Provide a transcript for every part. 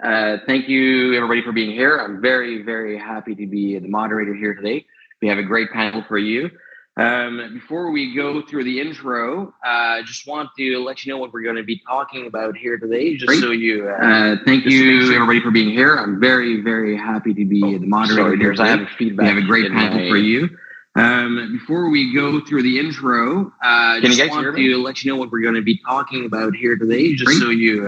Thank you, everybody, for being here. I'm very, very happy to be the moderator here today. We have a great panel for you. Before we go through the intro, just want to let you know what we're going to be talking about here today. Just so you, thank you, everybody, for being here. I'm very, very happy to be the moderator here today. I have feedback. We have a great panel for you. Before we go through the intro, just want to let you know what we're going to be talking about here today. Just so you,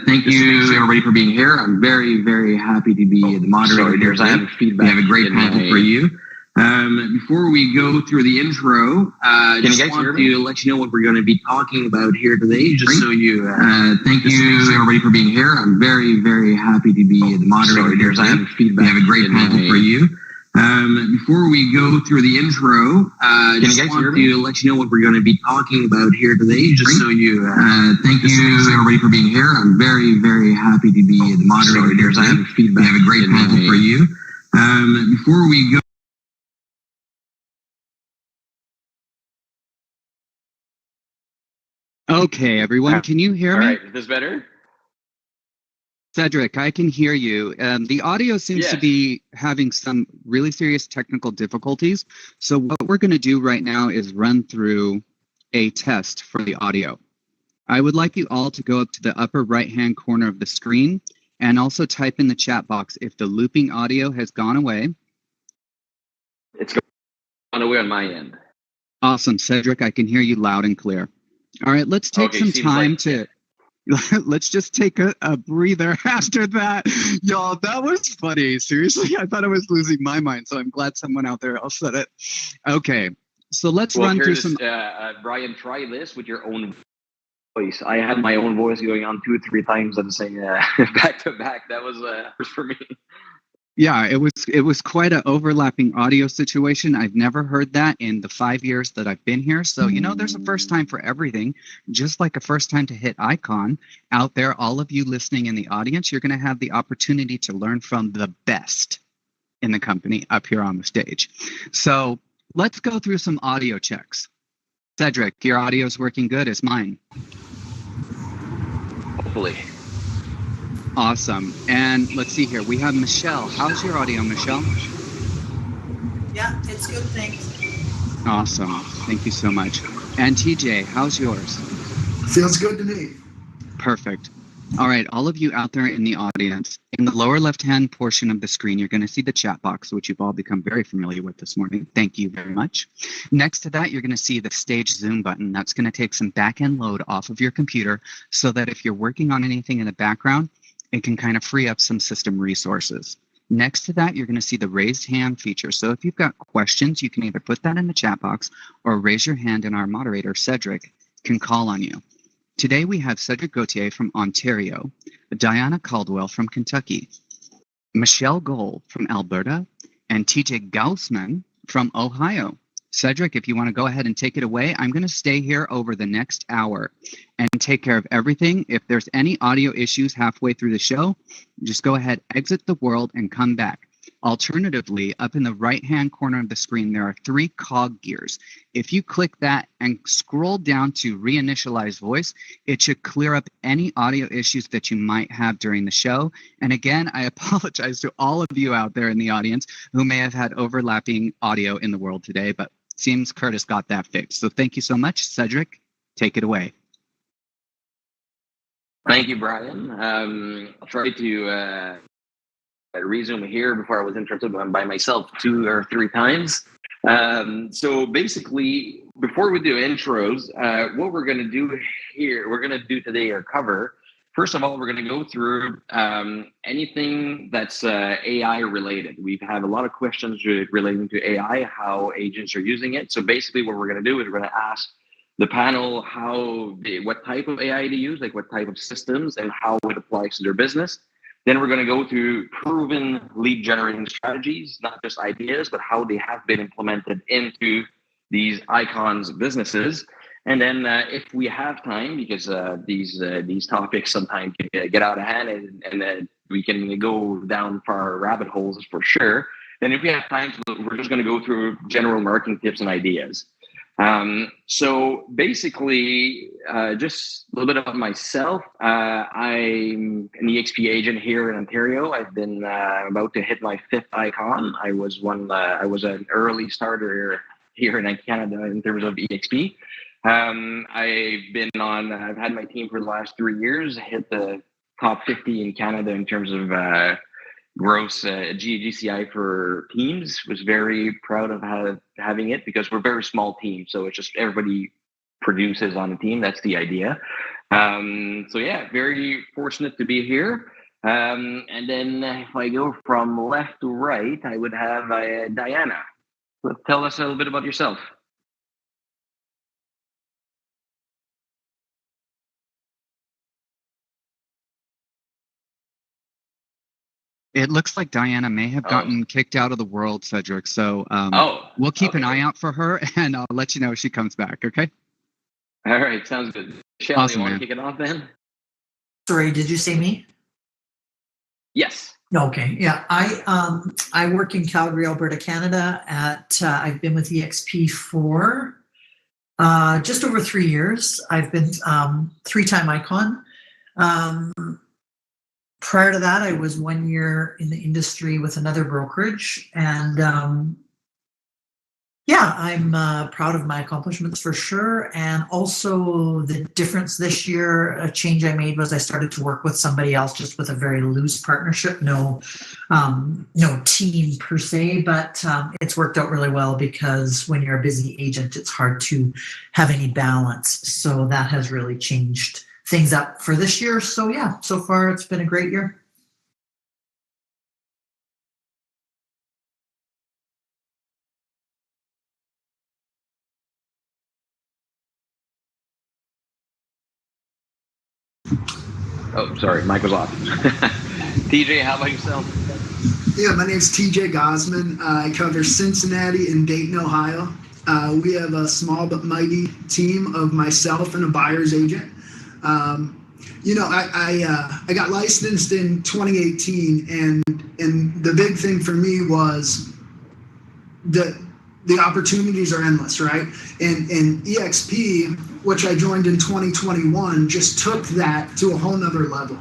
thank you, everybody, for being here. I'm very, very happy to be the moderator here today. I have feedback. We have a great panel for you. Before we go through the intro, just want to let you know what we're going to be talking about here today. Just so you, thank you, everybody, for being here. I'm very, very happy to be the moderator here today. I have feedback. We have a great panel for you. Before we go through the intro, just want to let you know what we're going to be talking about here today. Just so you, thank you, everybody, for being here. I'm very, very happy to be the moderator here today. I have feedback. We have a great panel for you. Before we go. Okay, everyone, can you hear me? All right, is this better? Cedric, I can hear you. The audio seems to be having some really serious technical difficulties. So what we're going to do right now is run through a test for the audio. I would like you all to go up to the upper right-hand corner of the screen and also type in the chat box if the looping audio has gone away. It's gone away on my end. Awesome, Cedric, I can hear you loud and clear. All right, let's take some time to... Let's just take a breather after that. Y'all, that was funny. Seriously, I thought I was losing my mind, so I'm glad someone out there else said it. Okay, so let's run through some... Brian, try this with your own voice. I had my own voice going on 2-3 times and saying back to back. That was for me. Yeah, it was quite an overlapping audio situation. I've never heard that in the 5 years that I've been here. So, you know, there's a first time for everything, just like a first time to hit icon out there. All of you listening in the audience, you're going to have the opportunity to learn from the best in the company up here on the stage. So let's go through some audio checks. Cedric, your audio is working good as mine. Hopefully. Awesome. And let's see here. We have Michelle. How's your audio, Michelle? Yeah, it's good, thanks. Awesome. Thank you so much. And TJ, how's yours? Feels good to me. Perfect. All right, all of you out there in the audience, in the lower left-hand portion of the screen, you're going to see the chat box, which you've all become very familiar with this morning. Thank you very much. Next to that, you're going to see the stage zoom button. That's going to take some back-end load off of your computer so that if you're working on anything in the background, it can kind of free up some system resources. Next to that, you're going to see the raised hand feature. So if you've got questions, you can either put that in the chat box or raise your hand and our moderator, Cedric, can call on you. Today, we have Cedric Gauthier from Ontario, Diana Caldwell from Kentucky, Michelle Gold from Alberta, and TJ Gaussman from Ohio. Cedric, if you want to go ahead and take it away, I'm going to stay here over the next hour and take care of everything. If there's any audio issues halfway through the show, just go ahead, exit the world, and come back. Alternatively, up in the right-hand corner of the screen, there are 3 cog gears. If you click that and scroll down to reinitialize voice, it should clear up any audio issues that you might have during the show. And again, I apologize to all of you out there in the audience who may have had overlapping audio in the world today, but seems Curtis got that fixed. So thank you so much. Cedric, take it away. Thank you, Brian. I'll try to resume here before I was interrupted by myself 2 or 3 times. So basically, before we do intros, what we're going to do here, we're going to do today or cover. First of all, we're going to go through anything that's AI related. We have a lot of questions relating to AI, how agents are using it. So basically what we're going to do is we're going to ask the panel what type of AI they use, like what type of systems and how it applies to their business. Then we're going to go to proven lead generating strategies, not just ideas, but how they have been implemented into these icons businesses. And then if we have time, because these topics sometimes can get out of hand and we can go down far rabbit holes for sure. Then if we have time, we're just going to go through general marketing tips and ideas. So basically, just a little bit about myself. I'm an EXP agent here in Ontario. I've been about to hit my 5th icon. I was an early starter here in Canada in terms of EXP. I've had my team for the last 3 years, hit the top 50 in Canada in terms of gross GCI for teams. Was very proud of having it because we're a very small team. So it's just everybody produces on the team. That's the idea. So yeah, very fortunate to be here. And then if I go from left to right, I would have Diana. Tell us a little bit about yourself. It looks like Diana may have gotten kicked out of the world, Cedric. So we'll keep an eye out for her, and I'll let you know if she comes back, okay? All right, sounds good. Michelle, Awesome, you want to kick it off then? Sorry, did you say me? Yes. Okay, yeah. I work in Calgary, Alberta, Canada. I've been with EXP for just over 3 years. I've been 3-time icon. Prior to that, I was 1 year in the industry with another brokerage, and I'm proud of my accomplishments for sure. And also the difference this year, a change I made was I started to work with somebody else, just with a very loose partnership, no team per se, but it's worked out really well because when you're a busy agent, it's hard to have any balance. So that has really changed things up for this year. So yeah, so far it's been a great year. Oh, sorry, mic was off. TJ, how about yourself? Yeah, my name's TJ Gosman. I cover Cincinnati and Dayton, Ohio. We have a small but mighty team of myself and a buyer's agent. I got licensed in 2018, and the big thing for me was the opportunities are endless, right? And EXP, which I joined in 2021, just took that to a whole nother level.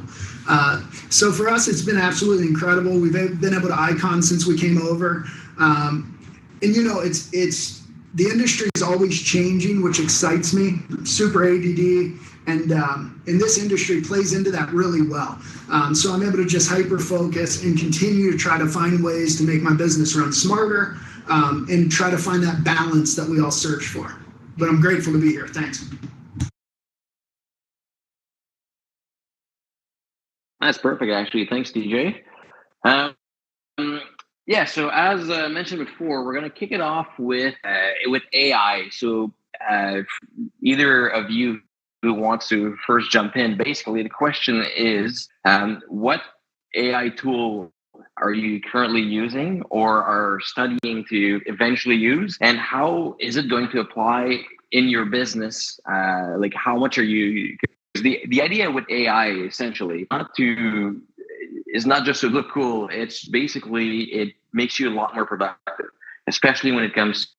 So for us, it's been absolutely incredible. We've been able to icon since we came over. It's the industry is always changing, which excites me. I'm super ADD, and this industry plays into that really well. So I'm able to just hyper focus and continue to try to find ways to make my business run smarter, and try to find that balance that we all search for. But I'm grateful to be here. Thanks. That's perfect, actually. Thanks, DJ. So as mentioned before, we're going to kick it off with AI. So either of you who wants to first jump in, basically the question is, what AI tool are you currently using or are studying to eventually use, and how is it going to apply in your business? Like, how much are you? The idea with AI essentially is not just to look cool. It's basically, it makes you a lot more productive, especially when it comes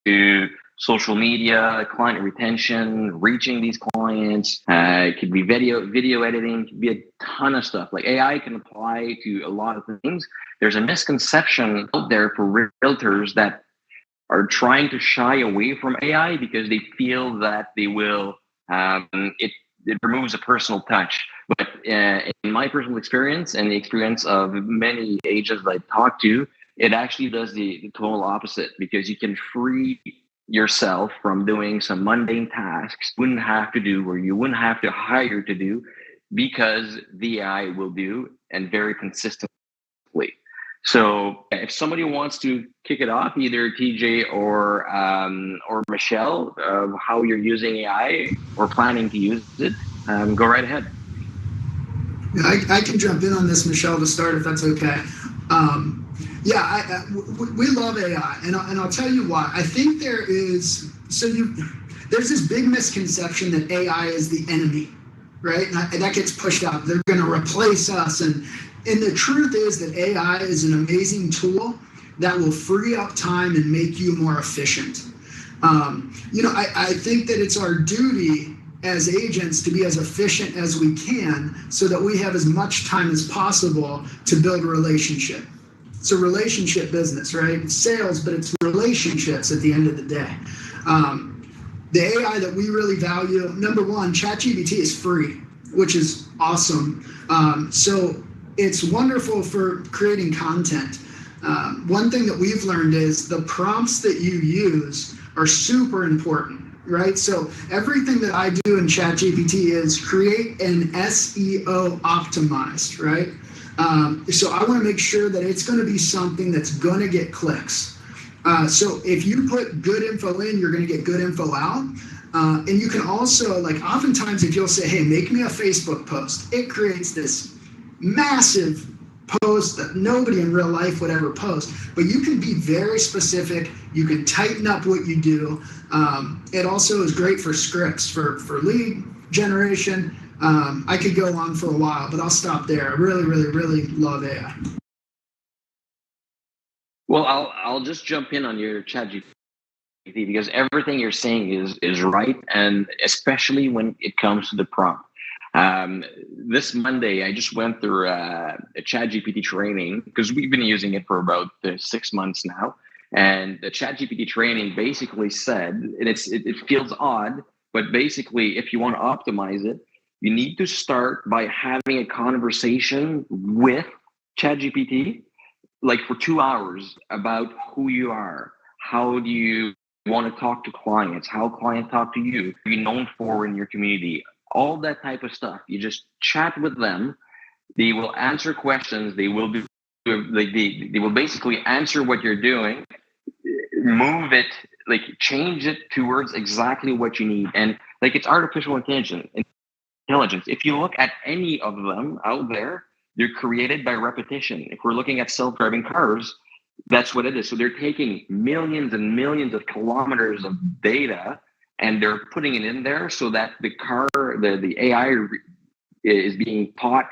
to social media, client retention, reaching these clients. It could be video editing, it could be a ton of stuff. Like, AI can apply to a lot of things. There's a misconception out there for realtors that are trying to shy away from AI because they feel that they will, it removes a personal touch. But in my personal experience and the experience of many agents that I talk to, it actually does the total opposite, because you can free yourself from doing some mundane tasks you wouldn't have to do, or you wouldn't have to hire to do, because the AI will do, and very consistently. So if somebody wants to kick it off, either TJ or Michelle, how you're using AI or planning to use it, go right ahead. Yeah, I can jump in on this, Michelle, to start, if that's okay. We love AI, and I'll tell you why. I think there's this big misconception that AI is the enemy, right? And that gets pushed out. They're going to replace us, and the truth is that AI is an amazing tool that will free up time and make you more efficient. I think that it's our duty as agents to be as efficient as we can so that we have as much time as possible to build a relationship. It's a relationship business, right? It's sales, but it's relationships at the end of the day. The AI that we really value, number one, ChatGPT is free, which is awesome. So it's wonderful for creating content. One thing that we've learned is the prompts that you use are super important, right? So everything that I do in ChatGPT is create an SEO optimized, right? So I want to make sure that it's going to be something that's going to get clicks. So if you put good info in, you're going to get good info out. And you can also, like, oftentimes if you'll say, hey, make me a Facebook post, it creates this massive post that nobody in real life would ever post. But you can be very specific. You can tighten up what you do. It also is great for scripts, for lead generation. I could go on for a while, but I'll stop there. I really, really, really love AI. Well, I'll just jump in on your ChatGPT because everything you're saying is right, and especially when it comes to the prompt. This Monday, I just went through a ChatGPT training because we've been using it for about 6 months now. And the ChatGPT training basically said, and it feels odd, but basically, if you want to optimize it, you need to start by having a conversation with ChatGPT, like for 2 hours, about who you are. How do you want to talk to clients? How clients talk to you? What are you known for in your community? All that type of stuff. You just chat with them. They will answer questions. They will be like they will basically answer what you're doing, move it, like change it towards exactly what you need. And like it's artificial intelligence. If you look at any of them out there, they're created by repetition. If we're looking at self-driving cars, that's what it is. So they're taking millions and millions of kilometers of data and they're putting it in there so that the car, the AI is being taught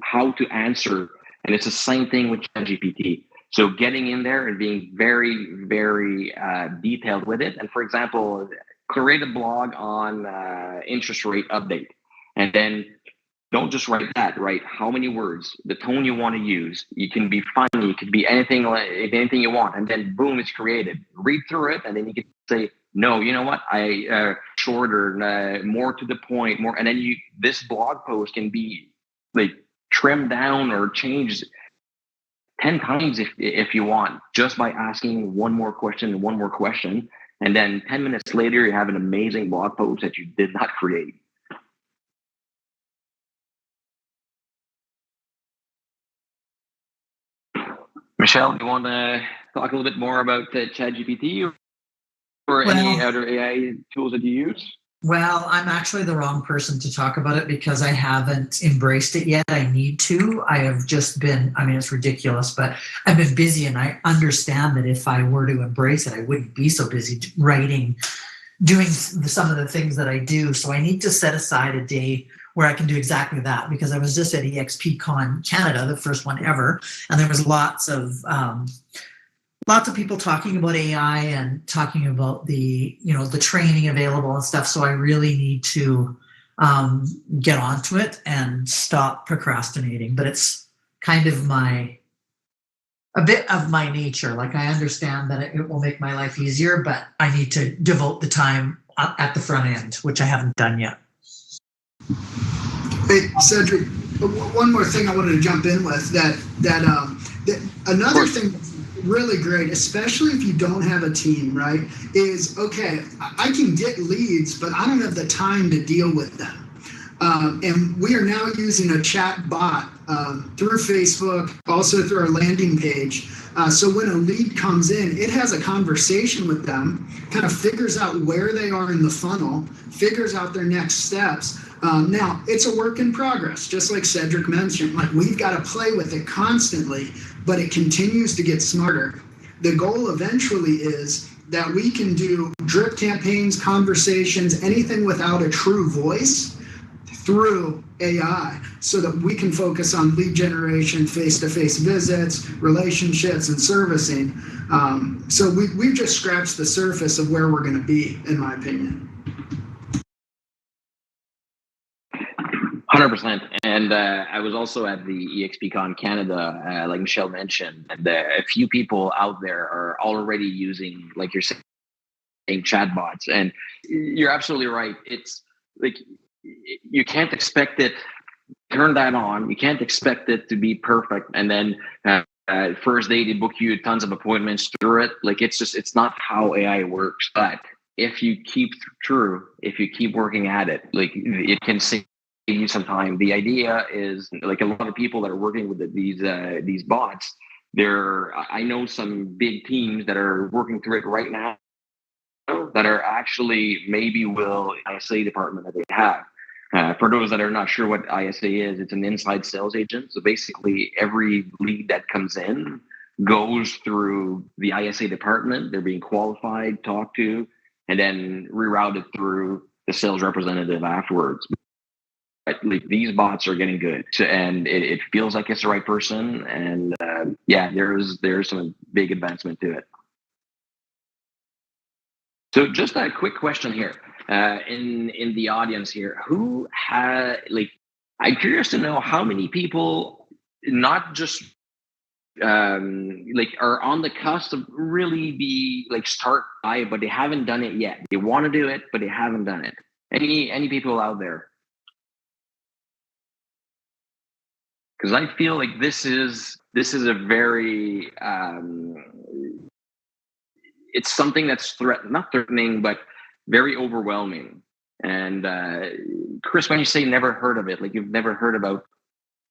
how to answer. And it's the same thing with ChatGPT. So getting in there and being very, very detailed with it. And for example, create a blog on interest rate update. And then don't just write that, write how many words, the tone you want to use. You can be funny, it could be anything you want. And then boom, it's created. Read through it and then you can say, no, you know what? I shorter, more to the point, more. And then this blog post can be like trimmed down or changed 10 times if you want, just by asking one more question. And then 10 minutes later, you have an amazing blog post that you did not create. Michelle, do you want to talk a little bit more about ChatGPT or any other AI tools that you use? Well, I'm actually the wrong person to talk about it because I haven't embraced it yet. I need to. I have just been, it's ridiculous, but I've been busy and I understand that if I were to embrace it, I wouldn't be so busy writing, doing some of the things that I do. So I need to set aside a day where I can do exactly that because I was just at EXPCon Canada, the first one ever, and there was lots of people talking about AI and talking about the training available and stuff. So I really need to get onto it and stop procrastinating. But it's kind of a bit of my nature. Like I understand that it will make my life easier, but I need to devote the time at the front end, which I haven't done yet. Hey, Cedric, one more thing I wanted to jump in with that another thing that's really great, especially if you don't have a team, right, is, okay, I can get leads, but I don't have the time to deal with them. And we are now using a chat bot through Facebook, also through our landing page. So when a lead comes in, it has a conversation with them, kind of figures out where they are in the funnel, figures out their next steps. Now, it's a work in progress, just like Cedric mentioned. Like, we've got to play with it constantly, but it continues to get smarter. The goal eventually is that we can do drip campaigns, conversations, anything without a true voice through AI so that we can focus on lead generation, face-to-face visits, relationships, and servicing. So we've just scratched the surface of where we're going to be, in my opinion. 100%. And I was also at the EXPCon Canada, like Michelle mentioned, and a few people out there are already using, like you're saying, chatbots. And you're absolutely right. It's like you can't expect it. Turn that on. You can't expect it to be perfect. And then first day they book you tons of appointments through it. Like it's not how AI works. But if you keep if you keep working at it, like it can save you some time. The idea is like a lot of people that are working with these bots. I know some big teams that are working through it right now that are actually maybe will ISA department that they have. For those that are not sure what ISA is, it's an inside sales agent. So basically every lead that comes in goes through the ISA department. They're being qualified, talked to, and then rerouted through the sales representative afterwards. But like, these bots are getting good, and it feels like it's the right person. And yeah, there's some big advancement to it. So just a quick question here, in the audience here, who had I'm curious to know how many people not just are on the cusp of really be start by, but they haven't done it yet. They want to do it, but they haven't done it. Any people out there? Because I feel like this is a very it's something that's not threatening, but very overwhelming. And Chris, when you say never heard of it, like you've never heard about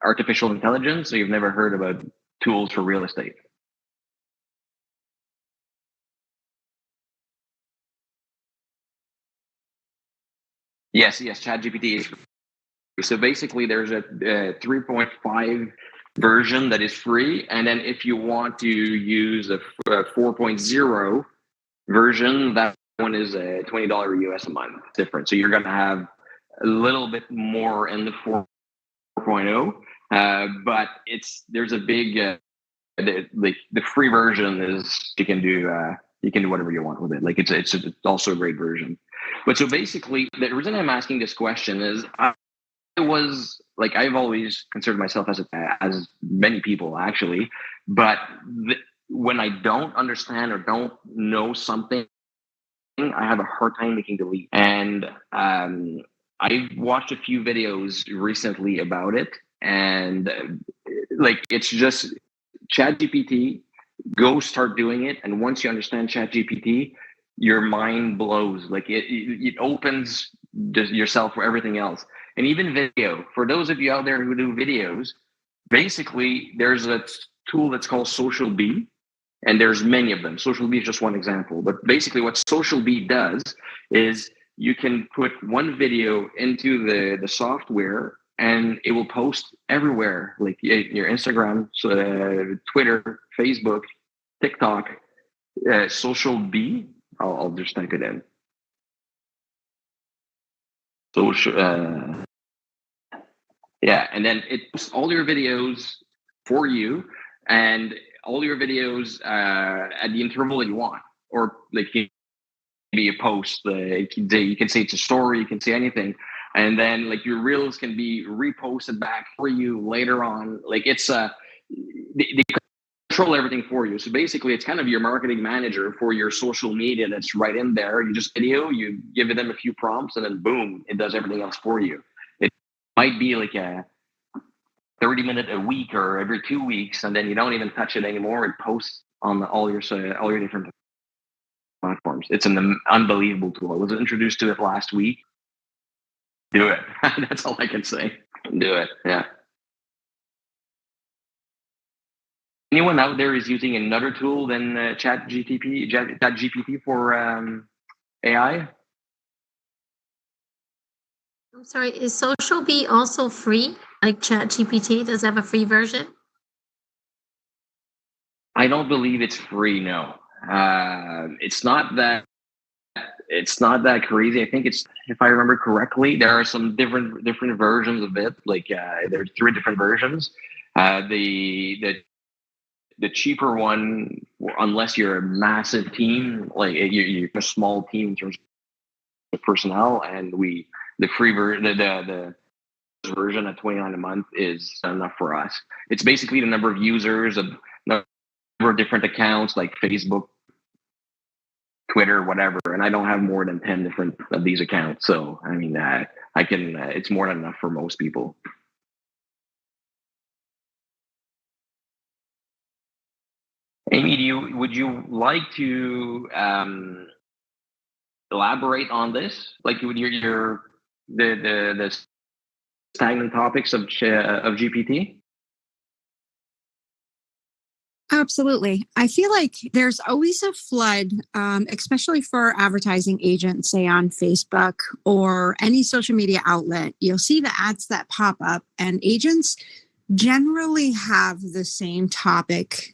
artificial intelligence, or you've never heard about tools for real estate? Yes, ChatGPT is free. So basically there's a 3.5 version that is free. And then if you want to use a 4.0 version, that one is a $20 US a month difference. So you're going to have a little bit more in the 4.0, but there's a big the free version is you can do whatever you want with it. Like it's also a great version. But so basically, the reason I'm asking this question is I've always considered myself as many people actually, but when I don't understand or don't know something, I have a hard time making the leap. And I watched a few videos recently about it, and it's just ChatGPT. Go start doing it, and once you understand ChatGPT, your mind blows. Like it opens yourself for everything else. And even video. For those of you out there who do videos, basically there's a tool that's called Social Bee. And there's many of them. Social Bee is just one example. But basically what Social Bee does is you can put one video into the software and it will post everywhere, like your Instagram, Twitter, Facebook, TikTok, Social Bee. I'll just type it in. Social, yeah, and then it posts all your videos for you, and all your videos at the interval that you want, or maybe a post. You can say it's a story, you can say anything, and then your reels can be reposted back for you later on. It's they control everything for you. So basically, it's kind of your marketing manager for your social media. That's right in there. You just video, you give them a few prompts, and then boom, it does everything else for you. It might be like a 30-minute a week or every 2 weeks, and then you don't even touch it anymore. It posts on all your different platforms. It's an unbelievable tool. I was introduced to it last week. Do it. That's all I can say. Do it. Yeah. Anyone out there is using another tool than ChatGPT for AI? I'm sorry, is Social Bee also free? Like ChatGPT, does it have a free version? I don't believe it's free, no. It's not that it's not that crazy. I think it's, if I remember correctly, there are some different versions of it. Like there's 3 different versions. The cheaper one, unless you're a massive team, like you're a small team in terms of personnel, and the free the version at $29 a month is enough for us. It's basically the number of users, of number of different accounts like Facebook, Twitter, whatever, and I don't have more than 10 different of these accounts. So I mean, I can. It's more than enough for most people. Amy, would you like to elaborate on this? Like, would the stagnant topics of GPT? Absolutely. I feel like there's always a flood, especially for advertising agents, say on Facebook or any social media outlet. You'll see the ads that pop up, and agents generally have the same topic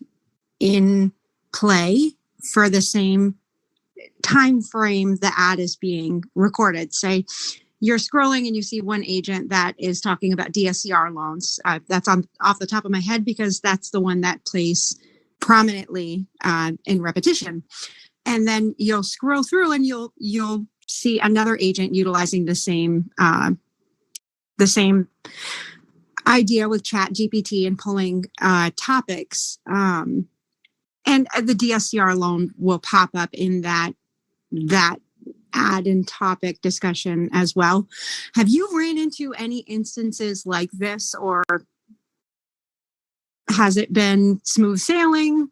in play for the same time frame the ad is being recorded. Say you're scrolling and you see one agent that is talking about DSCR loans. That's off the top of my head because that's the one that plays prominently in repetition. And then you'll scroll through and you'll see another agent utilizing the same idea with ChatGPT and pulling topics. And the DSCR loan will pop up in that ad and topic discussion as well. Have you ran into any instances like this, or has it been smooth sailing?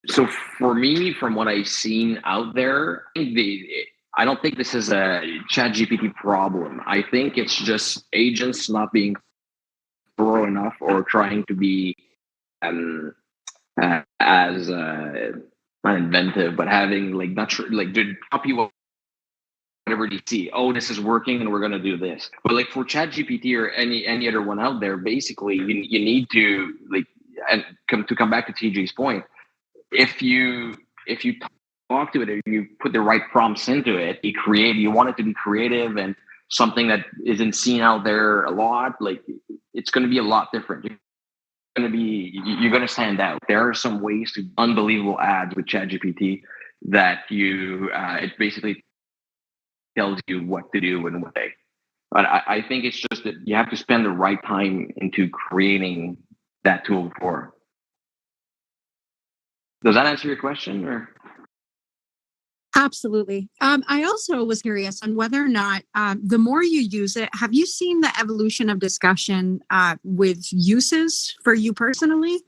So for me, from what I've seen out there, I don't think this is a ChatGPT problem. I think it's just agents not being thorough enough or trying to be as not inventive, but having like not sure, like to copy whatever they see. Oh, this is working, and we're gonna do this. But like for ChatGPT or any other one out there, basically you need to like and come back to TJ's point. If you talk to it, or you put the right prompts into it, you want it to be creative and something that isn't seen out there a lot. Like it's going to be a lot different. You're going to stand out. There are some ways to unbelievable ads with ChatGPT that it basically tells you what to do and what they. But I think it's just that you have to spend the right time into creating that tool for. Does that answer your question, or? Absolutely. I also was curious on whether or not the more you use it, have you seen the evolution of discussion with uses for you personally?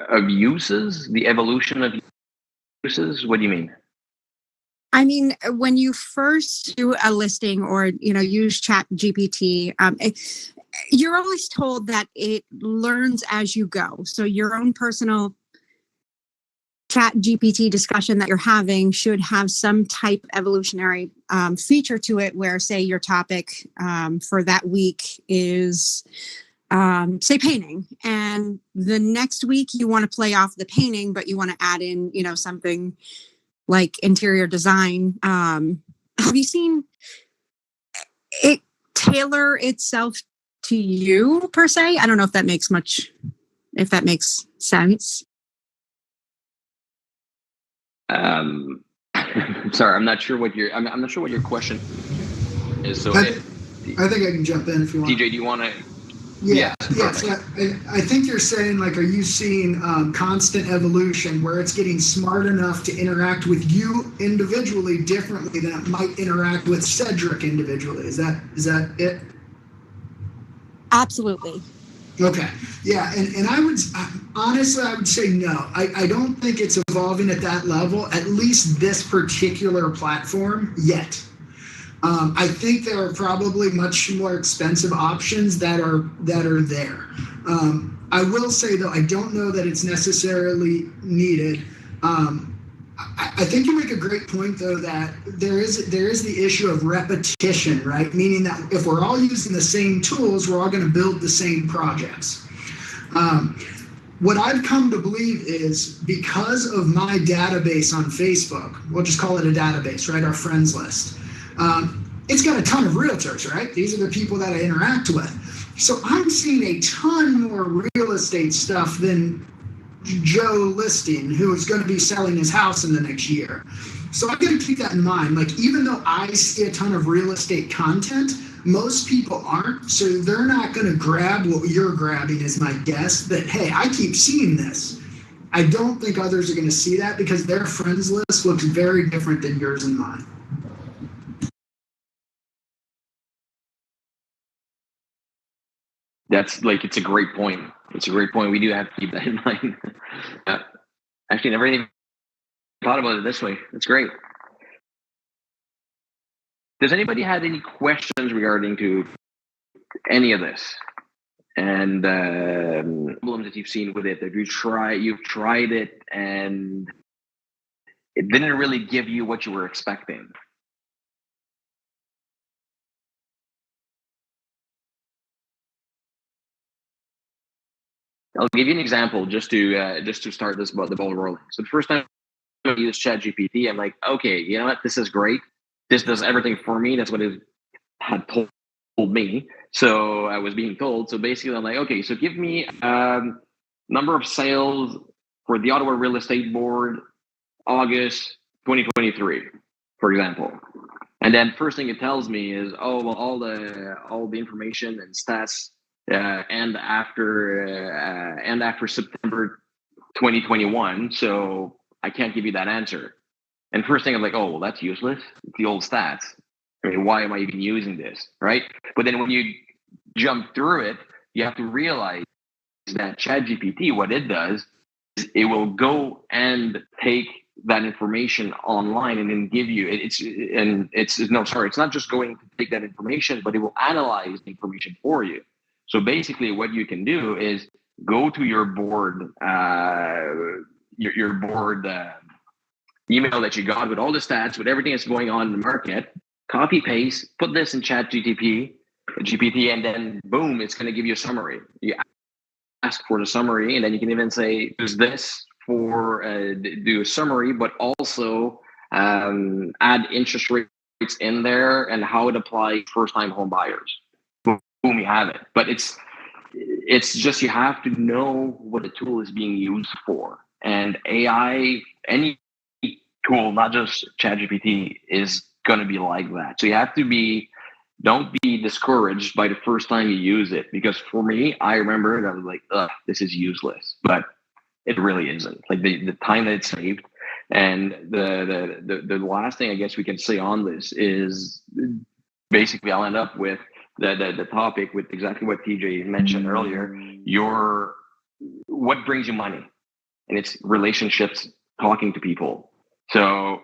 Of uses? The evolution of uses? What do you mean? I mean, when you first do a listing or, use ChatGPT, you're always told that it learns as you go. So your own personal ChatGPT discussion that you're having should have some type of evolutionary feature to it where, say, your topic for that week is, say, painting. And the next week you want to play off the painting, but you want to add in, something like interior design. Have you seen it tailor itself to you per se? I don't know if that makes sense. Sorry, I'm not sure what I'm not sure what your question is. So I think I can jump in if you want. TJ, do you want to? Yeah. So I think you're saying, like, are you seeing constant evolution where it's getting smart enough to interact with you individually differently than it might interact with Cedric individually? Is that it? Absolutely. Okay. Yeah. And I would say no. I don't think it's evolving at that level, at least this particular platform yet. I think there are probably much more expensive options that are there. I will say, though, I don't know that it's necessarily needed. I think you make a great point, though, that there is the issue of repetition, right? Meaning that if we're all using the same tools, we're all going to build the same projects. What I've come to believe is because of my database on Facebook, we'll just call it a database, right? Our friends list. It's got a ton of realtors, right? These are the people that I interact with. So I'm seeing a ton more real estate stuff than Joe Listing, who is going to be selling his house in the next year. So I've got to keep that in mind. Like, even though I see a ton of real estate content, most people aren't. So they're not going to grab what you're grabbing, is my guess. That, hey, I keep seeing this. I don't think others are going to see that because their friends list looks very different than yours and mine. That's like, it's a great point. It's a great point. We do have to keep that in mind. Actually, never even thought about it this way. That's great. Does anybody have any questions regarding to any of this? And problems that you've seen with it, that you've tried it and it didn't really give you what you were expecting? I'll give you an example just to start the ball rolling. So the first time I used ChatGPT, I'm like, okay, you know what? This is great. This does everything for me. That's what it had told me. So I was being told. So basically, I'm like, okay, so give me number of sales for the Ottawa Real Estate Board, August 2023, for example. And then first thing it tells me is, oh, well, all the information and stats and after September 2021. So I can't give you that answer. And first thing I'm like, oh, well, that's useless. It's the old stats. I mean, why am I even using this, right? But then when you jump through it, you have to realize that ChatGPT, what it does is it will go and take that information online and then give you it's not just going to take that information, but it will analyze the information for you. So basically what you can do is go to your board, your board email that you got with all the stats, with everything that's going on in the market, copy paste, put this in GPT, and then boom, it's going to give you a summary. You ask for the summary, and then you can even say, use this for do a summary, but also add interest rates in there and how it applies first-time home buyers. Boom, you have it. But it's just, you have to know what the tool is being used for. And AI, any tool, not just ChatGPT, is going to be like that. So you have to don't be discouraged by the first time you use it, because for me, I remember that I was like, ugh, this is useless, but it really isn't. Like the time that it saved. And the last thing I guess we can say on this is basically I'll end up with the topic with exactly what TJ mentioned earlier. What brings you money? And it's relationships, talking to people. So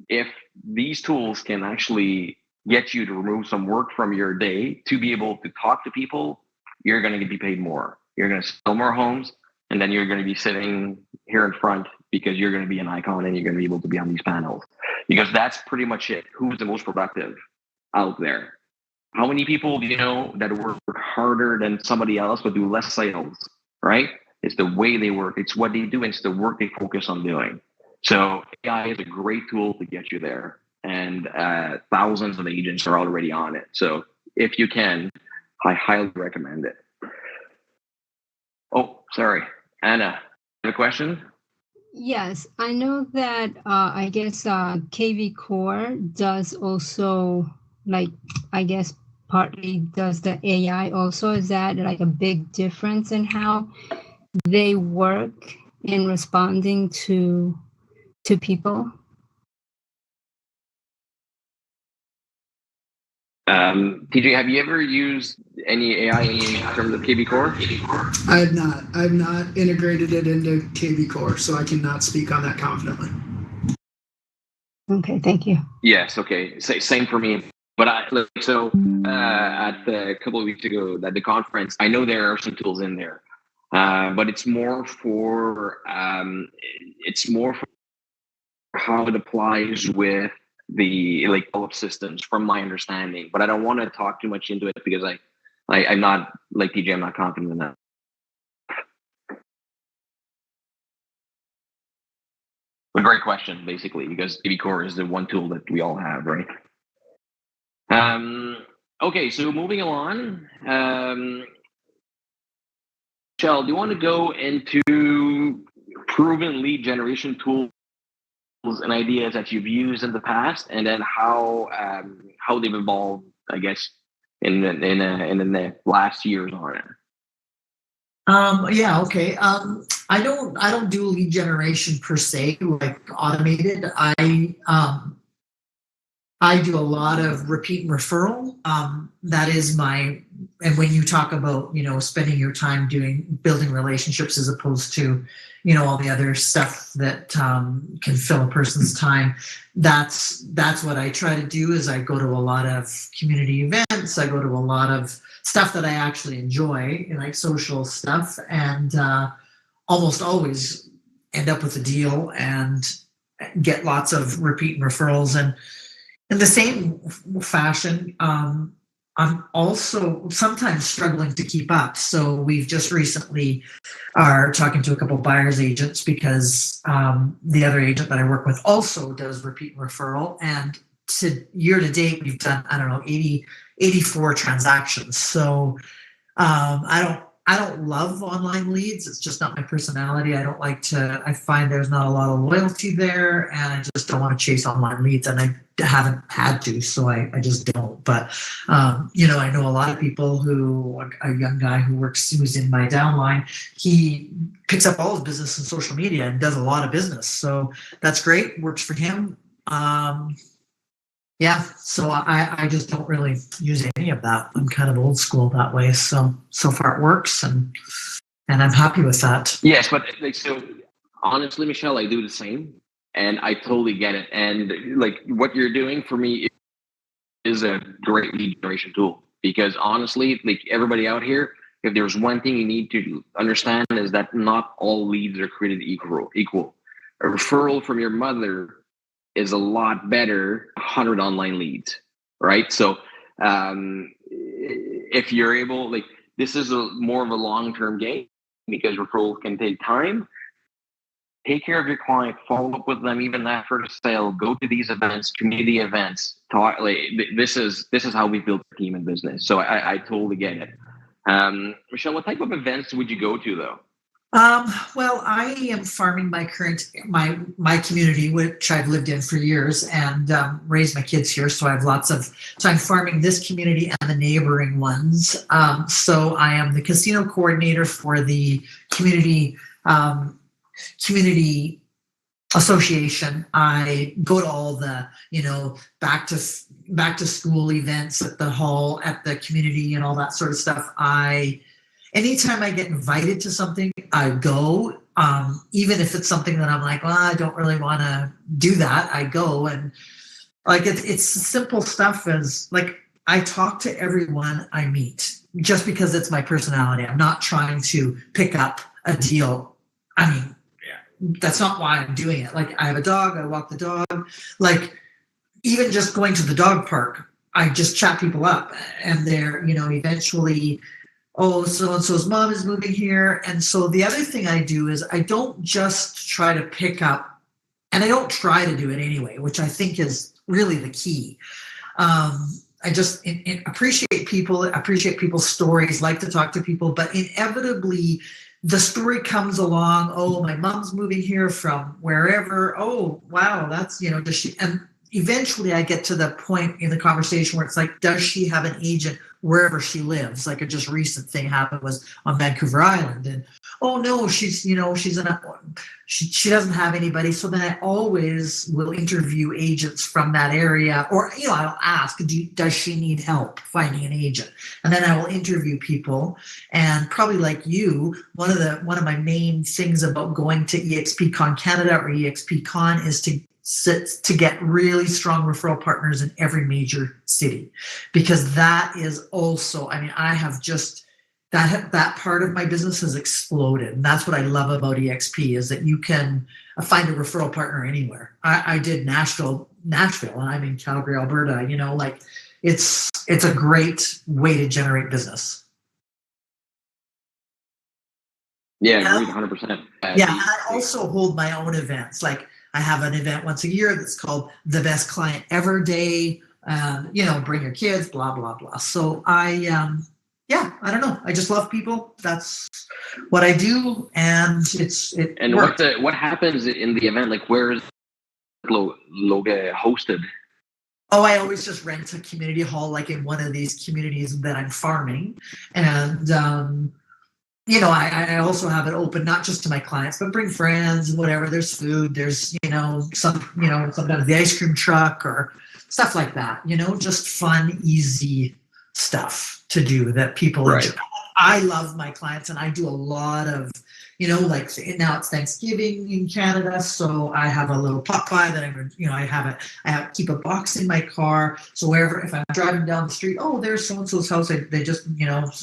if these tools can actually get you to remove some work from your day to be able to talk to people, you're going to be paid more. You're going to sell more homes, and then you're going to be sitting here in front because you're going to be an icon and you're going to be able to be on these panels. Because that's pretty much it. Who's the most productive out there? How many people do you know that work harder than somebody else but do less sales, right? It's the way they work. It's what they do. And it's the work they focus on doing. So AI is a great tool to get you there. And thousands of agents are already on it. So if you can, I highly recommend it. Oh, sorry. Anna, you have a question? Yes, I know that I guess KV Core does also, like, I guess partly does the AI also. Is that like a big difference in how they work in responding to people? TJ, have you ever used any AI in terms of KV Core? I have not. I have not integrated it into KV Core, so I cannot speak on that confidently. Okay, thank you. Yes, okay. Same for me. But at a couple of weeks ago at the conference, I know there are some tools in there, but it's more for how it applies with the follow-up systems, from my understanding. But I don't want to talk too much into it because I'm not like TJ. I'm not confident enough. A great question, basically, because KV Core is the one tool that we all have, right? Okay, so moving along. Michelle, do you want to go into proven lead generation tools and ideas that you've used in the past, and then how they've evolved, I guess, in the last years on it? Yeah, okay. I don't do lead generation per se, like automated. I do a lot of repeat and referral. That is and when you talk about, spending your time building relationships as opposed to, all the other stuff that can fill a person's time, that's what I try to do. Is I go to a lot of community events. I go to a lot of stuff that I actually enjoy, like social stuff, and almost always end up with a deal and get lots of repeat and referrals. And in the same fashion, I'm also sometimes struggling to keep up. So we've just recently are talking to a couple of buyers agents because the other agent that I work with also does repeat and referral. And year to date, we've done, 84 transactions. So I don't love online leads. It's just not my personality. I find there's not a lot of loyalty there, and I just don't want to chase online leads, and I haven't had to, so I just don't. But, I know a lot of people a young guy who's in my downline, he picks up all his business in social media and does a lot of business. So that's great. Works for him. Yeah, so I just don't really use any of that. I'm kind of old school that way. So far it works, and I'm happy with that. Yes, but so honestly, Michelle, I do the same, and I totally get it. And what you're doing for me is a great lead generation tool, because honestly, everybody out here, if there's one thing you need to understand is that not all leads are created equal. A referral from your mother is a lot better 100 online leads, right? So if you're able, this is more of a long-term game, because referrals can take time. Take care of your client, follow up with them even after the sale, go to these events, community events, talk. This is how we build a team in business. So I totally get it. Michelle, what type of events would you go to though? Well, I am farming my community, which I've lived in for years, and raised my kids here. So I have so I'm farming this community and the neighboring ones. So I am the casino coordinator for the community association. I go to all the, back to school events at the hall, at the community, and all that sort of stuff. Anytime I get invited to something, I go, even if it's something that I'm like, well, I don't really want to do that. I go, and it's simple stuff as I talk to everyone I meet just because it's my personality. I'm not trying to pick up a deal. I mean, that's not why I'm doing it. I have a dog, I walk the dog. Even just going to the dog park, I just chat people up, and they're, eventually, oh, so-and-so's mom is moving here. And so the other thing I do is I don't just try to pick up, and I don't try to do it anyway, which I think is really the key. I just appreciate people's stories, like to talk to people, but inevitably the story comes along. Oh, my mom's moving here from wherever. Oh, wow, that's, does she? And eventually I get to the point in the conversation where it's like, does she have an agent wherever she lives? A just recent thing happened was on Vancouver Island, and oh no, she doesn't have anybody. So then I always will interview agents from that area, or I'll ask, does she need help finding an agent? And then I will interview people. And probably like you, one of my main things about going to EXPCon Canada or EXPCon is to get really strong referral partners in every major city, because that is also, I have just that part of my business has exploded, and that's what I love about EXP is that you can find a referral partner anywhere. I did Nashville, and I'm in Calgary, Alberta. It's a great way to generate business. Yeah, agreed 100%. Yeah, and I also hold my own events. I have an event once a year that's called the Best Client Ever Day. Bring your kids, blah, blah, blah. So I don't know. I just love people. That's what I do. And And worked. what happens in the event? Like, where is Loga hosted? Oh, I always just rent a community hall, like in one of these communities that I'm farming. And, I also have it open, not just to my clients, but bring friends, whatever. There's food, there's, sometimes the ice cream truck or stuff like that, just fun, easy stuff to do that people enjoy. I love my clients, and I do a lot of, like now it's Thanksgiving in Canada, so I have a little pot pie that I keep a box in my car. So wherever, if I'm driving down the street, oh, there's so-and-so's house. They just,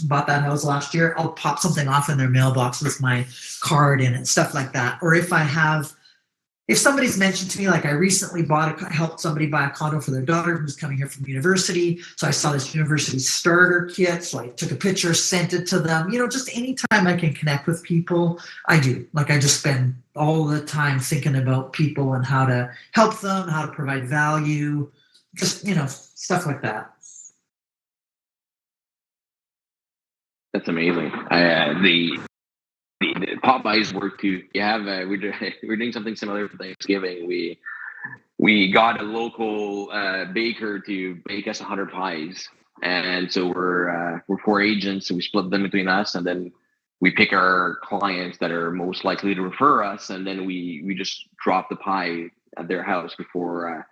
bought that house last year. I'll pop something off in their mailbox with my card in it, stuff like that. Or if somebody's mentioned to me, like I recently helped somebody buy a condo for their daughter who's coming here from university. So I saw this university starter kit. So I took a picture, sent it to them. Just anytime I can connect with people, I do. Like I just spend all the time thinking about people and how to help them, how to provide value, just, stuff like that. That's amazing. The Popeyes work too. You have we're doing something similar for Thanksgiving. We got a local baker to bake us 100 pies, and so we're 4 agents, so we split them between us, and then we pick our clients that are most likely to refer us, and then we just drop the pie at their house before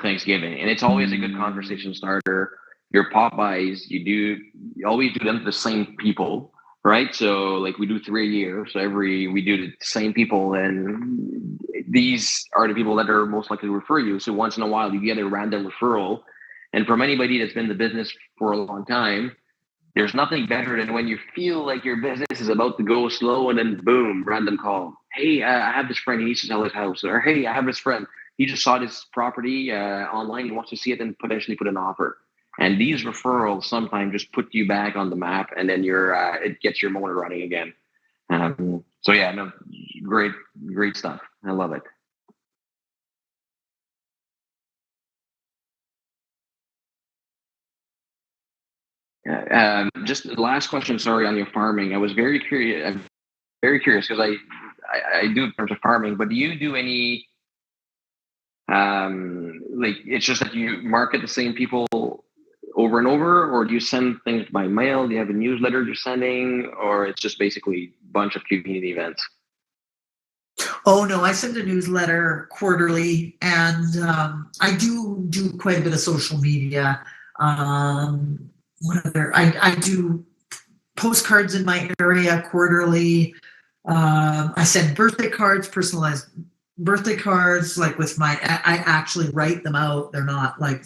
Thanksgiving, and it's always a good conversation starter. Your Popeyes, you always do them to the same people. Right, so like we do 3 a year, so we do the same people, and these are the people that are most likely to refer you. So once in a while, you get a random referral, and from anybody that's been in the business for a long time, there's nothing better than when you feel like your business is about to go slow, and then boom, random call. Hey, I have this friend, he needs to sell his house, or hey, I have this friend, he just saw this property online, he wants to see it and potentially put an offer. And these referrals sometimes just put you back on the map, and then it gets your motor running again. Great stuff. I love it. Just the last question, sorry, on your farming. I was very curious. I'm very curious because I do in terms of farming, but do you do any it's just that you market the same people over and over, or do you send things by mail? Do you have a newsletter you're sending, or it's just basically a bunch of community events? Oh no, I send a newsletter quarterly, and I do quite a bit of social media. I do postcards in my area quarterly. I send birthday cards, personalized birthday cards, like I actually write them out. They're not like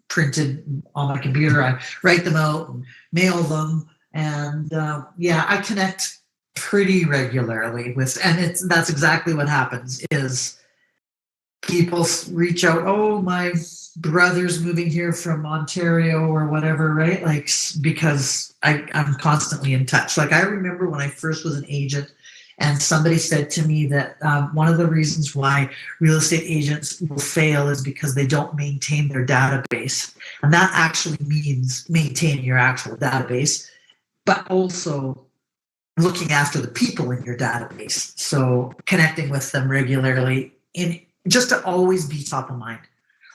printed on my computer. I write them out and mail them, and I connect pretty regularly that's exactly what happens is people reach out. Oh, my brother's moving here from Ontario or whatever, right? Like, because I'm constantly in touch. Like I remember when I first was an agent, and somebody said to me that one of the reasons why real estate agents will fail is because they don't maintain their database. And that actually means maintaining your actual database, but also looking after the people in your database. So connecting with them regularly, just to always be top of mind.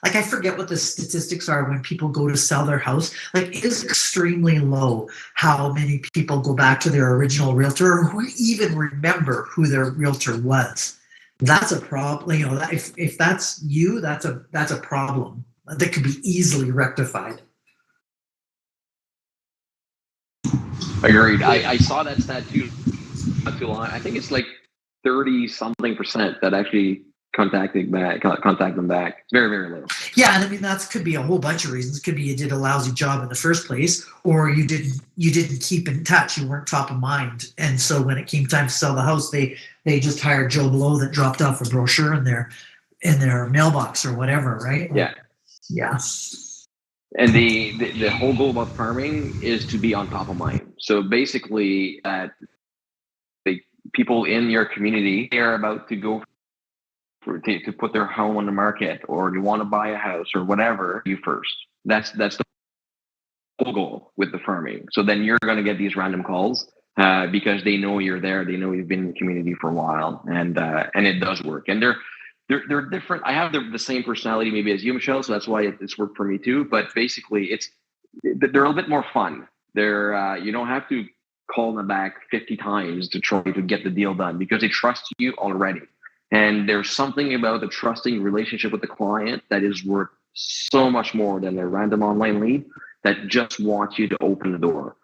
Like I forget what the statistics are when people go to sell their house. Like it is extremely low how many people go back to their original realtor or who even remember who their realtor was. That's a problem. If that's you, that's a problem that could be easily rectified. Agreed. I saw that stat too not too long. I think it's like 30-something% that actually contact them back. It's very, very little. Yeah, and I mean that could be a whole bunch of reasons. It could be you did a lousy job in the first place, or you didn't keep in touch. You weren't top of mind, and so when it came time to sell the house, they just hired Joe Blow that dropped off a brochure in their mailbox or whatever, right? Yeah. And the whole goal about farming is to be on top of mind. So basically, the people in your community, they are about to go to put their home on the market, or you want to buy a house or whatever, you first. That's the whole goal with the farming. So then you're going to get these random calls because they know you're there. They know you've been in the community for a while, and it does work. And they're different. I have the same personality maybe as you, Michelle, so that's why it's worked for me too. But basically, they're a little bit more fun. They're you don't have to call them back 50 times to try to get the deal done because they trust you already. And there's something about the trusting relationship with the client that is worth so much more than a random online lead that just wants you to open the door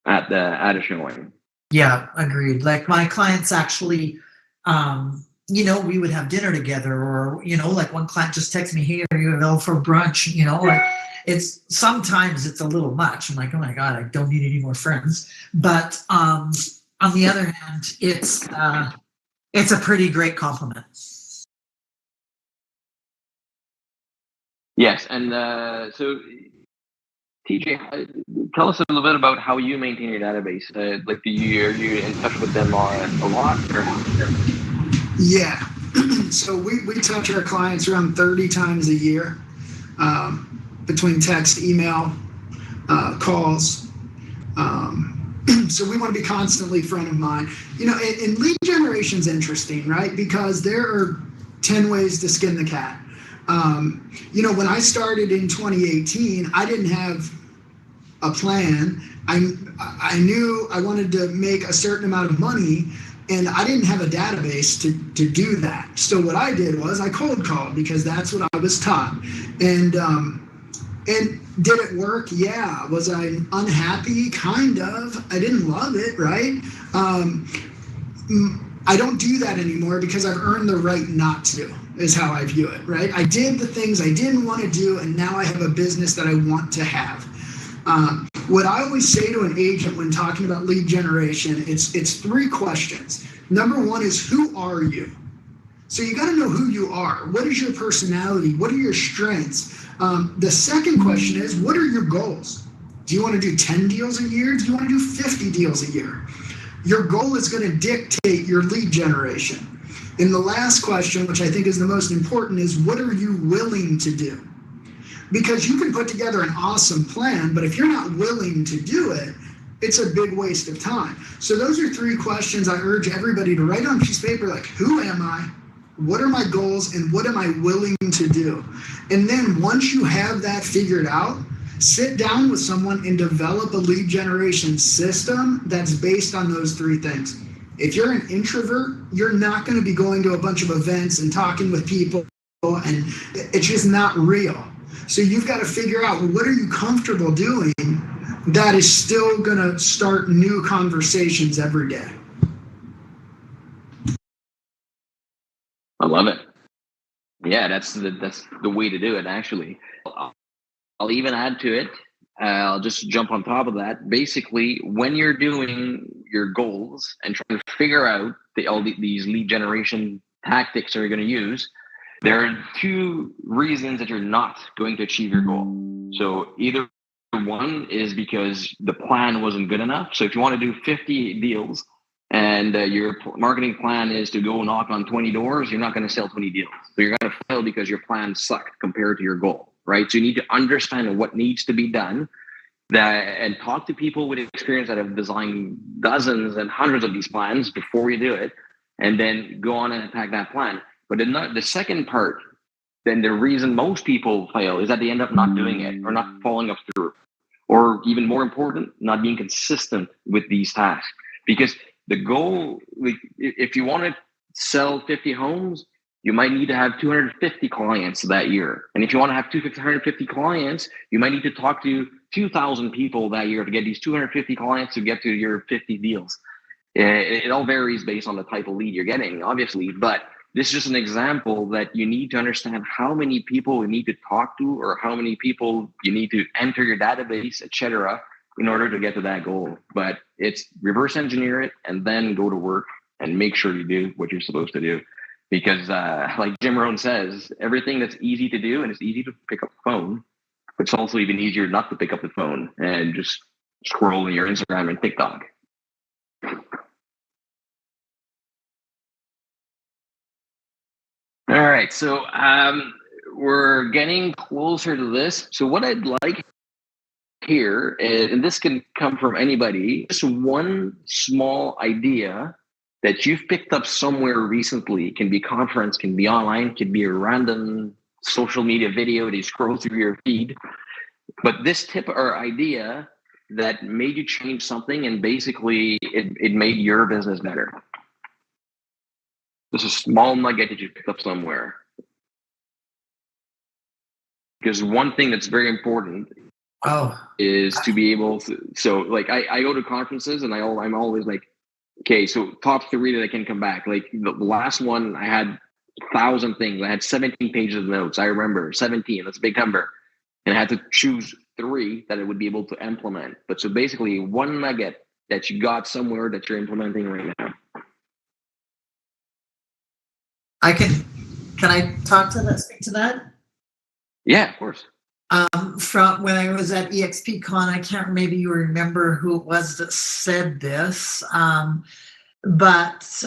at a showing. Yeah, agreed. Like my clients actually, we would have dinner together, or like one client just texted me, "Hey, are you available for brunch?" Like it's sometimes it's a little much. I'm like, oh my god, I don't need any more friends. But on the other hand, it's a pretty great compliment. Yes, and so TJ, tell us a little bit about how you maintain your database. Like, are you in touch with them a lot? Or? Yeah. So we touch our clients around 30 times a year, between text, email, calls. So we want to be constantly front of mind. And lead generation is interesting, right? Because there are 10 ways to skin the cat. When I started in 2018, I didn't have a plan. I knew I wanted to make a certain amount of money, and I didn't have a database to do that. So what I did was I cold called because that's what I was taught. And did it work? Yeah. Was I unhappy? Kind of. I didn't love it, right? I don't do that anymore because I've earned the right not to, is how I view it, right? I did the things I didn't want to do, and now I have a business that I want to have. What I always say to an agent when talking about lead generation, it's 3 questions. Number 1 is, who are you? So you got to know who you are. What is your personality? What are your strengths? The second question is, what are your goals? Do you want to do 10 deals a year? Do you want to do 50 deals a year? Your goal is going to dictate your lead generation. And the last question, which I think is the most important, is what are you willing to do? Because you can put together an awesome plan, but if you're not willing to do it, it's a big waste of time. So those are 3 questions I urge everybody to write on a piece of paper, like, who am I? What are my goals? And what am I willing to do? And then once you have that figured out, sit down with someone and develop a lead generation system that's based on those 3 things. If you're an introvert, you're not going to be going to a bunch of events and talking with people, and it's just not real. So you've got to figure out, what are you comfortable doing that is still going to start new conversations every day? I love it. Yeah, that's the way to do it, actually. I'll even add to it. I'll just jump on top of that. Basically, when you're doing your goals and trying to figure out these lead generation tactics that you're going to use, there are 2 reasons that you're not going to achieve your goal. So either one is because the plan wasn't good enough. So if you want to do 50 deals and your marketing plan is to go knock on 20 doors, you're not going to sell 20 deals. So you're going to fail because your plan sucked compared to your goal, right? So you need to understand what needs to be done and talk to people with experience that have designed dozens and hundreds of these plans before you do it, and then go on and attack that plan. But the second part, then the reason most people fail is that they end up not doing it or not following up through, or even more important, not being consistent with these tasks. Because the goal, like, if you want to sell 50 homes, you might need to have 250 clients that year. And if you want to have 250 clients, you might need to talk to 2,000 people that year to get these 250 clients to get to your 50 deals. It all varies based on the type of lead you're getting, obviously, but this is just an example that you need to understand how many people you need to talk to, or how many people you need to enter your database, etc., in order to get to that goal. But it's reverse engineer it and then go to work and make sure you do what you're supposed to do. Because like Jim Rohn says, everything that's easy to do, and it's easy to pick up the phone, but it's also even easier not to pick up the phone and just scroll in your Instagram and TikTok. All right, so we're getting closer to this. So what I'd like here, and this can come from anybody, just one small idea that you've picked up somewhere recently. It can be conference, can be online, can be a random social media video that you scroll through your feed. But this tip or idea that made you change something and basically it made your business better. There's a small nugget that you picked up somewhere. Because one thing that's very important is to be able to, so like I go to conferences and I'm always like, okay, so top 3 that I can come back. Like the last one I had 1,000 things. I had 17 pages of notes. I remember 17, that's a big number. And I had to choose 3 that I would be able to implement. But so basically one nugget that you got somewhere that you're implementing right now. Can I talk to that, speak to that? Yeah, of course. From when I was at EXPCon, I can't, maybe you remember who it was that said this, but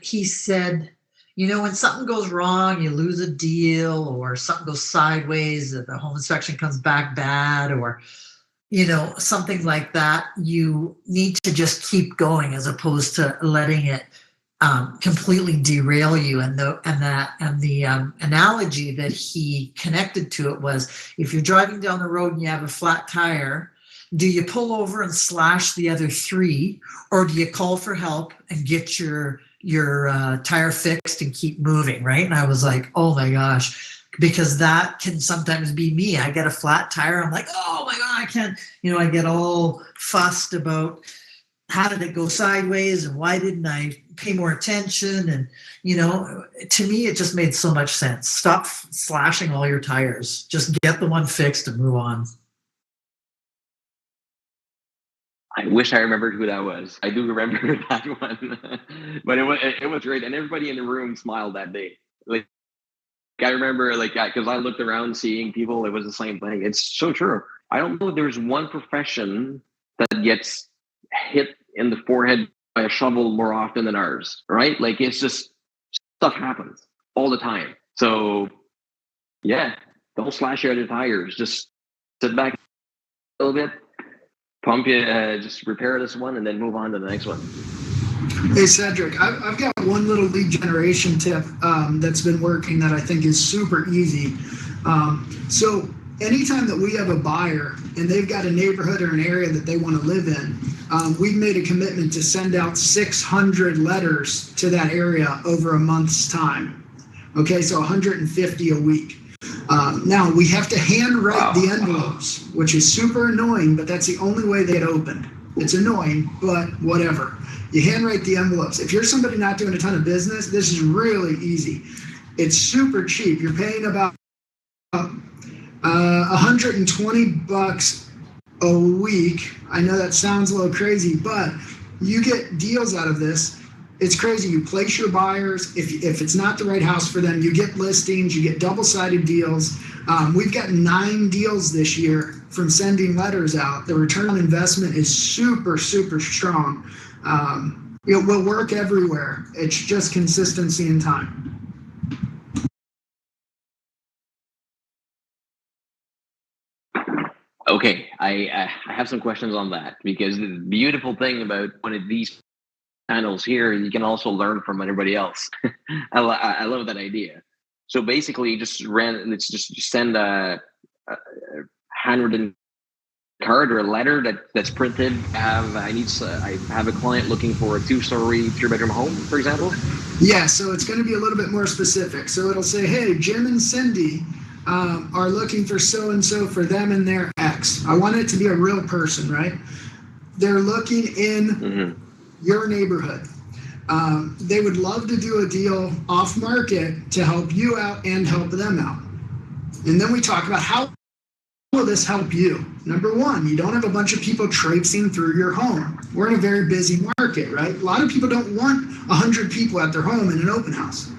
he said, you know, when something goes wrong, you lose a deal or something goes sideways, the home inspection comes back bad, or, you know, something like that, you need to just keep going as opposed to letting it completely derail you. And the analogy that he connected to it was, if you're driving down the road and you have a flat tire, do you pull over and slash the other 3, or do you call for help and get your tire fixed and keep moving, right? And I was like, oh my gosh, because that can sometimes be me. I get a flat tire, I'm like, oh my God, I can't, you know, I get all fussed about how did it go sideways and why didn't I pay more attention? And, you know, to me, it just made so much sense. Stop slashing all your tires. Just get the one fixed and move on. I wish I remembered who that was. I do remember that one, but it was great, and everybody in the room smiled that day. Like I remember, like because I looked around seeing people, it was the same thing. It's so true. I don't know if there's one profession that gets hit in the forehead by a shovel more often than ours, right? Like it's just stuff happens all the time. So yeah, don't slash your other tires. Just sit back a little bit, pump it, just repair this one, and then move on to the next one. Hey Cedric, I've got one little lead generation tip that's been working that I think is super easy. So anytime that we have a buyer and they've got a neighborhood or an area that they want to live in, we've made a commitment to send out 600 letters to that area over a month's time. Okay, so 150 a week. Now we have to handwrite the envelopes, which is super annoying, but that's the only way they get opened. It's annoying, but whatever. You handwrite the envelopes. If you're somebody not doing a ton of business, this is really easy. It's super cheap. You're paying about $120 a week. I know that sounds a little crazy, but you get deals out of this. It's crazy. You place your buyers. If it's not the right house for them, you get listings, you get double-sided deals. We've got 9 deals this year from sending letters out. The return on investment is super, super strong. It will work everywhere. It's just consistency and time. Okay, I have some questions on that, because the beautiful thing about one of these channels here, you can also learn from everybody else. I love that idea. So basically, just send a handwritten card or a letter that's printed. I have a client looking for a 2-story, 3-bedroom home, for example. Yeah, so it's going to be a little bit more specific. So it'll say, hey, Jim and Cindy are looking for so-and-so for them and their ex. I want it to be a real person, right? They're looking in your neighborhood. They would love to do a deal off market to help you out and help them out. And then we talk about how will this help you? Number one, you don't have a bunch of people traipsing through your home. We're in a very busy market, right? A lot of people don't want 100 people at their home in an open house.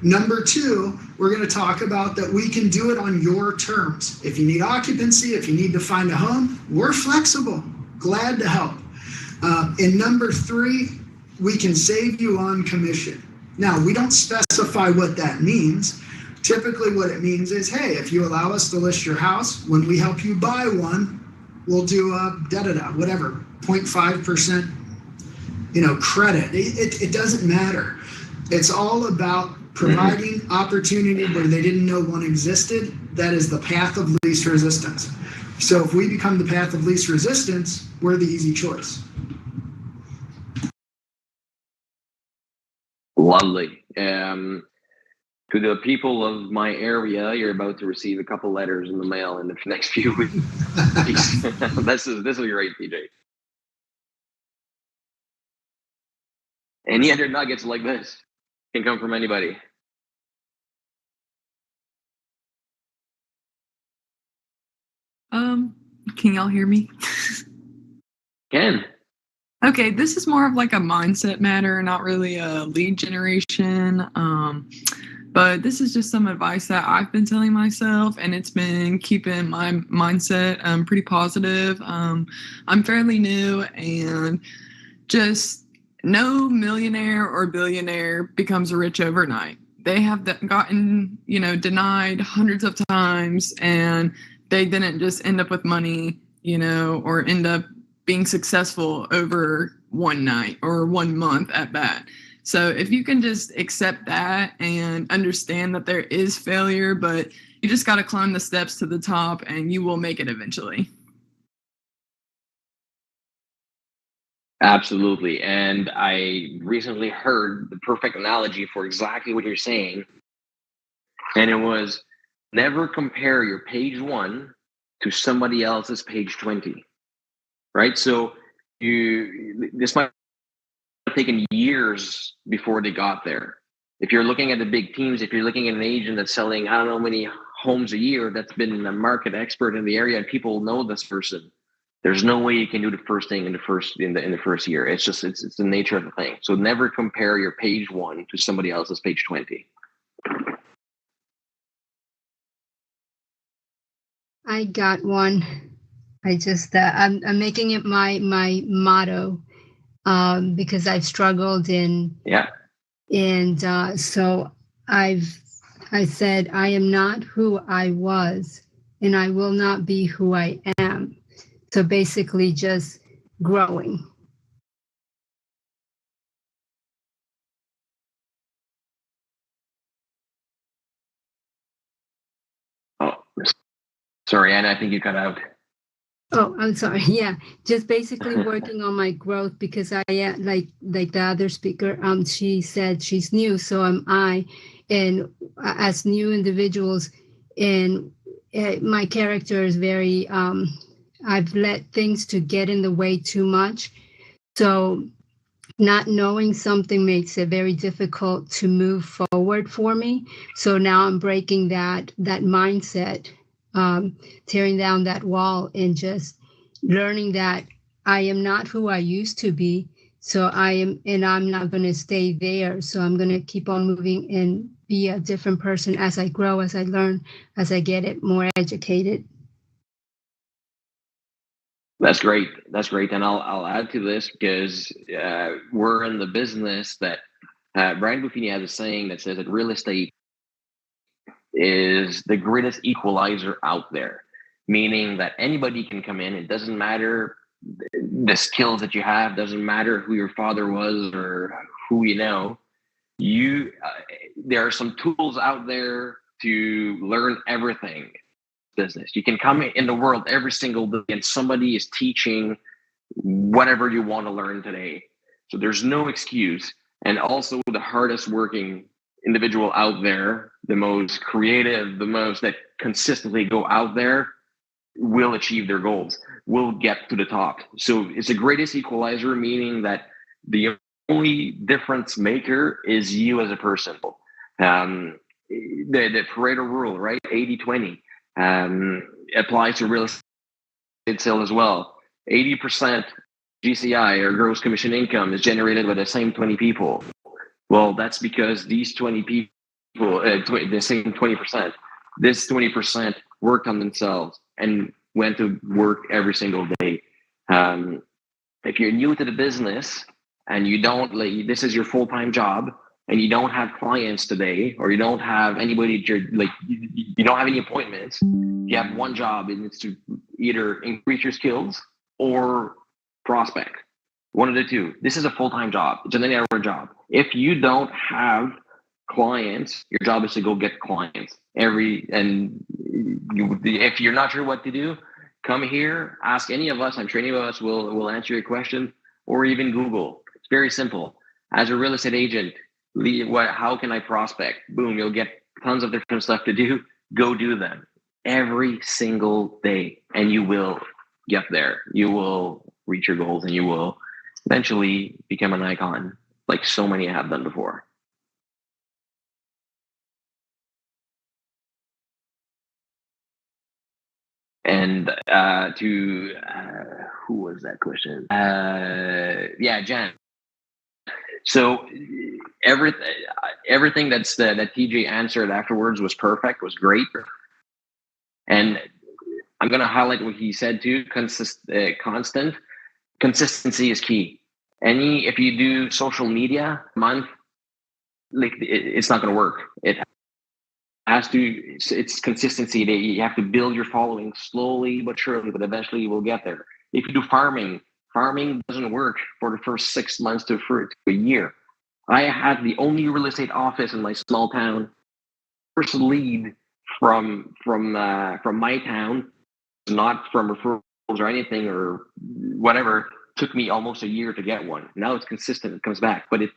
Number two, we're going to talk about that we can do it on your terms. If you need occupancy, if you need to find a home, we're flexible. Glad to help. And number three, we can save you on commission. Now, we don't specify what that means. Typically what it means is, hey, if you allow us to list your house, when we help you buy one, we'll do a whatever, 0.5%, credit. It doesn't matter. It's all about providing opportunity where they didn't know one existed. That is the path of least resistance. So if we become the path of least resistance, we're the easy choice. Lovely. To the people of my area, you're about to receive a couple letters in the mail in the next few weeks. This is great, PJ. Any other nuggets like this can come from anybody. Can y'all hear me? Can. Okay, this is more of like a mindset matter, not really a lead generation. But this is just some advice that I've been telling myself, and it's been keeping my mindset pretty positive. I'm fairly new, and just no millionaire or billionaire becomes rich overnight. They have gotten, denied hundreds of times, and they didn't just end up with money, or end up being successful over one night or 1 month at that. So if you can just accept that and understand that there is failure, but you just got to climb the steps to the top and you will make it eventually. Absolutely. And I recently heard the perfect analogy for exactly what you're saying. And it was, never compare your page 1 to somebody else's page 20. Right? So this might have taken years before they got there. If you're looking at the big teams, if you're looking at an agent that's selling, I don't know how many homes a year, that's been a market expert in the area and people know this person, there's no way you can do the first thing in the first year. It's just it's the nature of the thing. So never compare your page 1 to somebody else's page 20. I got one. I just I'm making it my motto because I've struggled so I said, I am not who I was, and I will not be who I am. So basically just growing. Oh, sorry, Anna, I think you cut out. Oh, I'm sorry. Yeah, just basically working on my growth because I like the other speaker. She said she's new, so am I, and as new individuals, and my character is very. I've let things to get in the way too much, so not knowing something makes it very difficult to move forward for me. So now I'm breaking that mindset. Tearing down that wall and just learning that I am not who I used to be. So I'm not going to stay there. So I'm going to keep on moving and be a different person as I grow, as I learn, as I get it more educated. That's great. And I'll add to this because we're in the business that Brian Buffini has a saying that says that real estate is the greatest equalizer out there, meaning that anybody can come in. It doesn't matter the skills that you have, doesn't matter who your father was or who you know. There are some tools out there to learn everything. Business. You can come in the world every single day and somebody is teaching whatever you want to learn today. So there's no excuse. And also the hardest working individual out there, the most creative, the most that consistently go out there will achieve their goals, will get to the top. So it's the greatest equalizer, meaning that the only difference maker is you as a person. The Pareto rule, right? 80-20 applies to real estate sale as well. 80% GCI or gross commission income is generated by the same 20 people. Well, that's because these 20 people, the same 20%, this 20% worked on themselves and went to work every single day. If you're new to the business and you don't, this is your full-time job, and you don't have clients today, or you don't have anybody, you don't have any appointments, you have one job, and it's to either increase your skills or prospect. One of the two. This is a full-time job. It's an 8-hour job. If you don't have clients, your job is to go get clients. If you're not sure what to do, come here, ask any of us. I'm sure any of us will answer your question, or even Google. It's very simple. As a real estate agent, how can I prospect? Boom, you'll get tons of different stuff to do. Go do them every single day, and you will get there. You will reach your goals, and you will eventually become an icon, like so many have done before. And who was that question? Yeah, Jan. So everything that TJ answered afterwards was perfect, was great. And I'm going to highlight what he said too. Consistency is key. If you do social media month, it's not going to work. It's consistency. You have to build your following slowly but surely, but eventually you will get there. If you do farming doesn't work for the first 6 months to a year. I had the only real estate office in my small town. First lead from my town, not from referrals or anything or whatever, took me almost a year to get one. Now it's consistent. It comes back, but it